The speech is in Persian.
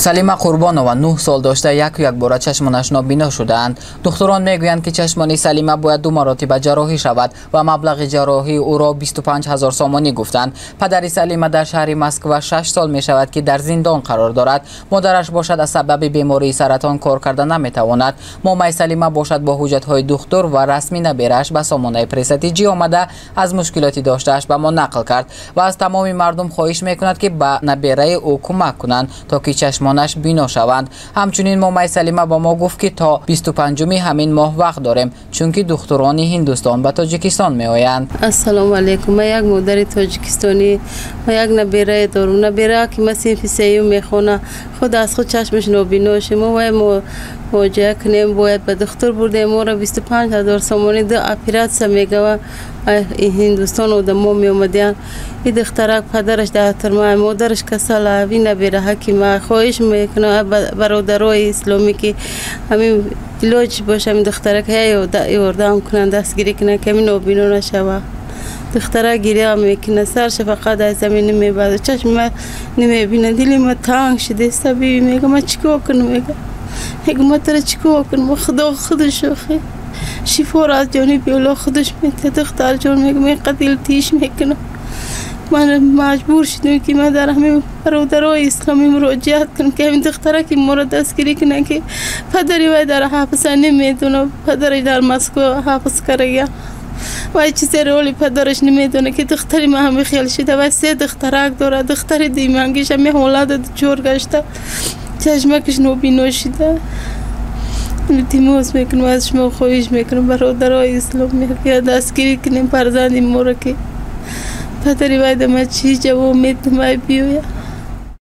سلیمه قربانова 9 سال داشته یک بار چشمانش نابینا شدند. دکتران میگویند که چشمان سلیمه باید 2 مرتبه جراحی شود و مبلغ جراحی او را 25000 سامانی گفتند. پدر سلیمه در شهر مسکو 6 سال می شود که در زندان قرار دارد. مادرش باشد از سبب بیماری سرطان کار کردن نمیتواند. مامای سلیمه باشد با حجت های دکتر و رسمی نبیرش به سامانه پرستیجی آمده از مشکلاتی داشتهش به ما نقل کرد و از تمام مردم خواهش میکند که به نبیره او کمک کنند تا که چشمانش بینا شوند. همچنین مامای سلیمه با ما گفت که تا 25 همین ماه وقت داریم چون که دکتران هندوستان به تاجیکستان می آیند. السلام علیکم. من یک مادر تاجیکستانی و یک نبیره دارم. نبیره که صنف سیوم میخونه خود از خود چشمش نابینا شه. ما مواجهه کنیم باید به دکتر بردیم. ما را 25000 سامانی 2 اپرات میگه هندوستان و ما می اومدن. این دخترک پدرش دکتر مادرش کسل این نبیره حکیم خواهش میکنه برادرای اسلامی که همین علاج باشه همین دخترک یاردم کنن دستگیری کنن که همین نابینا نشوه. دختره گریه میکنه سرش فقط از زمین نمیبرده چشم من نمیبینه دلی من تنگ شده سبیبی میگه من چیکار کنم میگه من تره چیکار کنم خدا خودش شفا را از جانب الله خودش میده. دختر جان میگه من قتل تیش میکنم. من مجبور شدم که من در همین برادرای اسلامی مراجعت کنم که همین دختره که ما را دستگیری کنه که پدری وای در حبس نمیدونه پدرش در مسکو حبس کرده و چیزی رولی پدرش نمیدونه که دختری ما همه خیال شده و 3 دخترک داره. دختر دیمانگیش همه حالت جور گشته چشمکش نابینا شده. التماس میکنم از شما خواهش میکنم برادرای اسلامی که دستگیری کنیم فرزند ما را که پدری باید ما چی جواب میتونه بیویا.